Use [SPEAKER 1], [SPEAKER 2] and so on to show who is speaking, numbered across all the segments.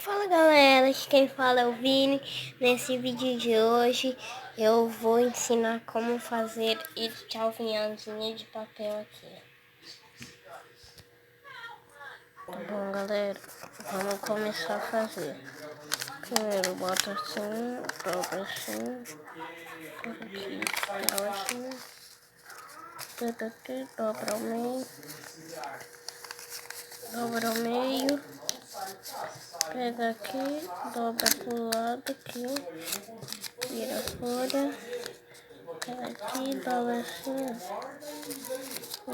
[SPEAKER 1] Fala galera, aqui quem fala é o Vini. Nesse vídeo de hoje eu vou ensinar como fazer esse alvinhãozinho de papel aqui. Tá bom galera, vamos começar a fazer. Primeiro bota assim, dobra assim, aqui, dobra assim, dobra ao meio, pega aqui, dobra pro lado aqui, vira fora, pega aqui, dobra assim,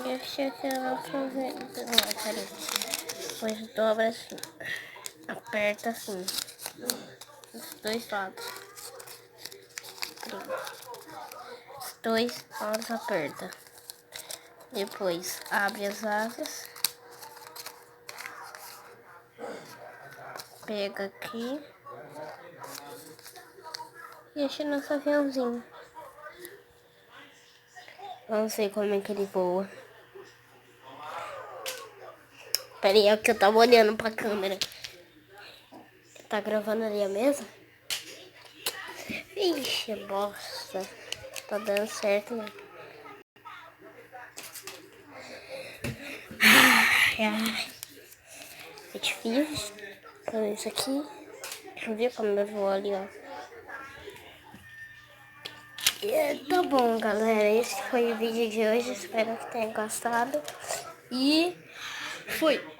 [SPEAKER 1] deixa que ela fazer, não, peraí, depois dobra assim, aperta assim, os dois lados, os dois lados aperta, depois abre as asas, pega aqui, e deixa nosso aviãozinho. Não sei como é que ele voa. Pera aí, é que eu tava olhando pra câmera. Tá gravando ali a mesa? Ixi, bosta. Tá dando certo, né? Ai, ai. É difícil fazer isso aqui. Deixa eu ver como eu vou ali, ó. Tá bom, galera. Esse foi o vídeo de hoje. Espero que tenham gostado. E fui!